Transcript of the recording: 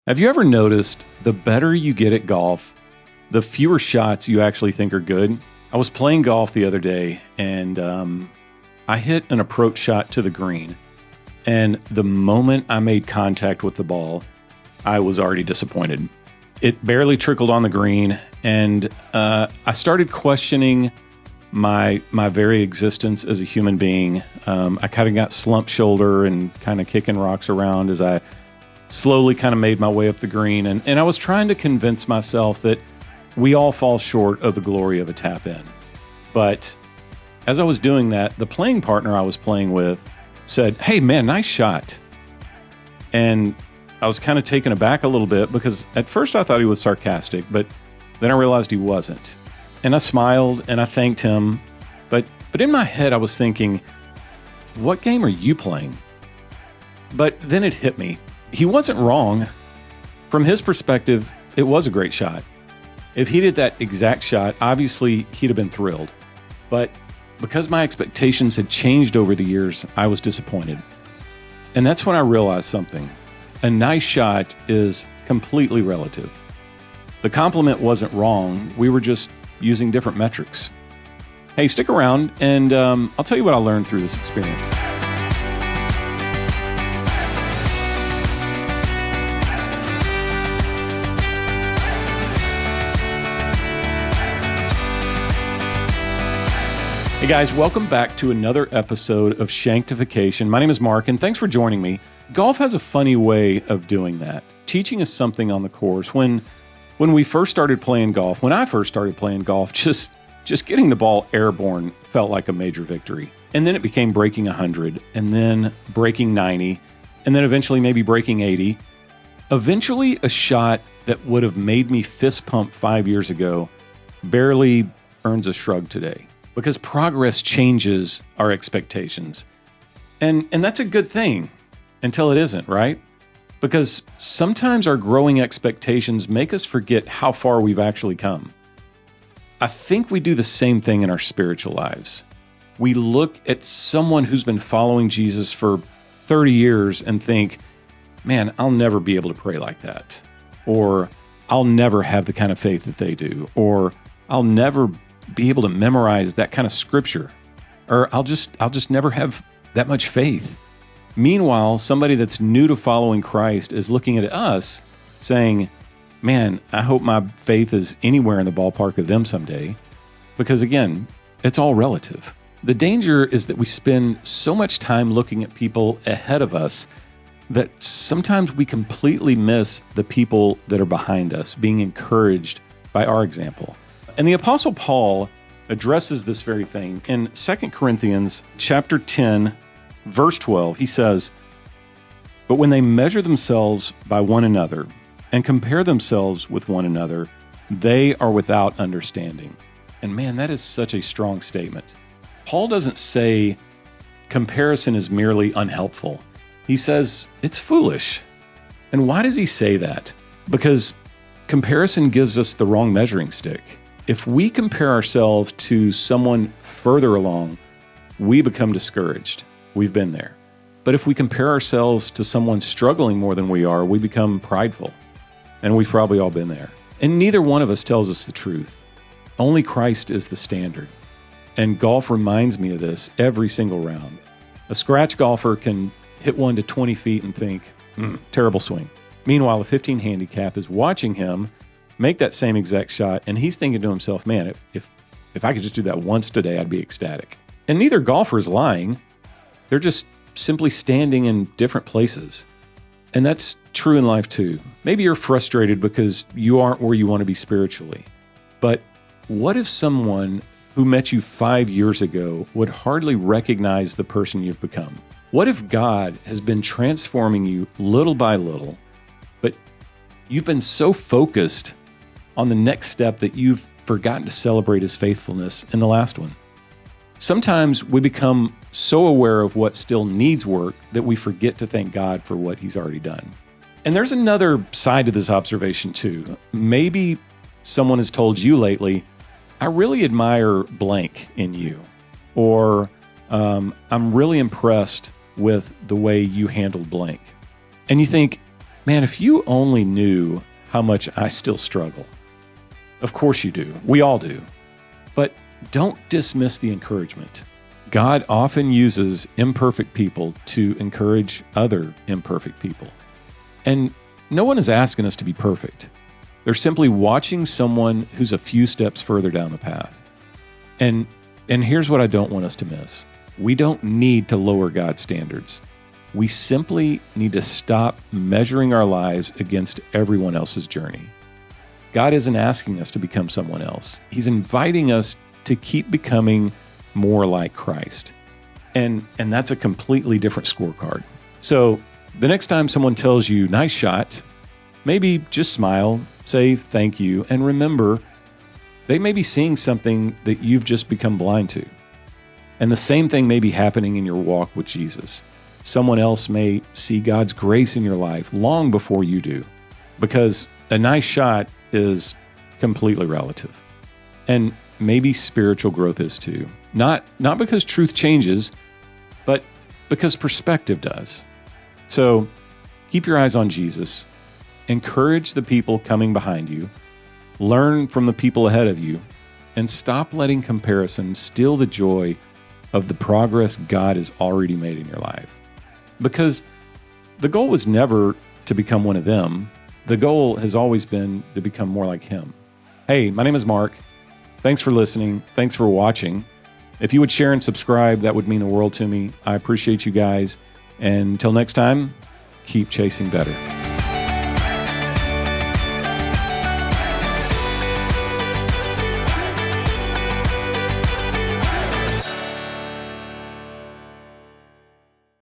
Have you ever noticed the better you get at golf, the fewer shots you actually think are good? I was playing golf the other day and I hit an approach shot to the green. And the moment I made contact with the ball, I was already disappointed. It barely trickled on the green, and I started questioning my very existence as a human being. I kind of got slump shoulder and kind of kicking rocks around as I slowly kind of made my way up the green. And I was trying to convince myself that we all fall short of the glory of a tap in. But as I was doing that, the playing partner I was playing with said, "Hey man, nice shot." And I was kind of taken aback a little bit because at first I thought he was sarcastic, but then I realized he wasn't. And I smiled and I thanked him. But in my head, I was thinking, what game are you playing? But then it hit me. He wasn't wrong. From his perspective, it was a great shot. If he did that exact shot, obviously he'd have been thrilled. But because my expectations had changed over the years, I was disappointed. And that's when I realized something. A nice shot is completely relative. The compliment wasn't wrong. We were just using different metrics. Hey, stick around and I'll tell you what I learned through this experience. Hey guys, welcome back to another episode of Shanktification. My name is Mark, and thanks for joining me. Golf has a funny way of doing that, teaching us something on the course. When we first started playing golf, when I first started playing golf, just getting the ball airborne felt like a major victory. And then it became breaking 100, and then breaking 90, and then eventually maybe breaking 80. Eventually, a shot that would have made me fist pump 5 years ago barely earns a shrug today. Because progress changes our expectations. And that's a good thing until it isn't, right? Because sometimes our growing expectations make us forget how far we've actually come. I think we do the same thing in our spiritual lives. We look at someone who's been following Jesus for 30 years and think, man, I'll never be able to pray like that. Or I'll never have the kind of faith that they do. Or I'll never be able to memorize that kind of scripture, or I'll just never have that much faith. Meanwhile, somebody that's new to following Christ is looking at us saying, man, I hope my faith is anywhere in the ballpark of them someday. Because again, it's all relative. The danger is that we spend so much time looking at people ahead of us that sometimes we completely miss the people that are behind us, being encouraged by our example. And the Apostle Paul addresses this very thing. In 2 Corinthians chapter 10, verse 12, he says, "But when they measure themselves by one another and compare themselves with one another, they are without understanding." And man, that is such a strong statement. Paul doesn't say comparison is merely unhelpful. He says it's foolish. And why does he say that? Because comparison gives us the wrong measuring stick. If we compare ourselves to someone further along, we become discouraged. We've been there. But if we compare ourselves to someone struggling more than we are, we become prideful. And we've probably all been there. And neither one of us tells us the truth. Only Christ is the standard. And golf reminds me of this every single round. A scratch golfer can hit one to 20 feet and think, terrible swing. Meanwhile, a 15 handicap is watching him make that same exact shot, and he's thinking to himself, man, if I could just do that once today, I'd be ecstatic. And neither golfer is lying. They're just simply standing in different places. And that's true in life too. Maybe you're frustrated because you aren't where you want to be spiritually. But what if someone who met you 5 years ago would hardly recognize the person you've become? What if God has been transforming you little by little, but you've been so focused on the next step that you've forgotten to celebrate his faithfulness in the last one? Sometimes we become so aware of what still needs work that we forget to thank God for what he's already done. And there's another side to this observation too. Maybe someone has told you lately, I really admire blank in you, or I'm really impressed with the way you handled blank. And you think, Man, if you only knew how much I still struggle. Of course you do. We all do. But don't dismiss the encouragement. God often uses imperfect people to encourage other imperfect people. And no one is asking us to be perfect. They're simply watching someone who's a few steps further down the path. And here's what I don't want us to miss. We don't need to lower God's standards. We simply need to stop measuring our lives against everyone else's journey. God isn't asking us to become someone else. He's inviting us to keep becoming more like Christ. And that's a completely different scorecard. So the next time someone tells you, nice shot, maybe just smile, say thank you, and remember, they may be seeing something that you've just become blind to. And the same thing may be happening in your walk with Jesus. Someone else may see God's grace in your life long before you do, because a nice shot is completely relative. And maybe spiritual growth is too. Not because truth changes, but because perspective does. So keep your eyes on Jesus. Encourage the people coming behind you. Learn from the people ahead of you. And stop letting comparison steal the joy of the progress God has already made in your life. Because the goal was never to become one of them. The goal has always been to become more like Him. Hey, my name is Mark. Thanks for listening. Thanks for watching. If you would share and subscribe, that would mean the world to me. I appreciate you guys. And until next time, keep chasing better.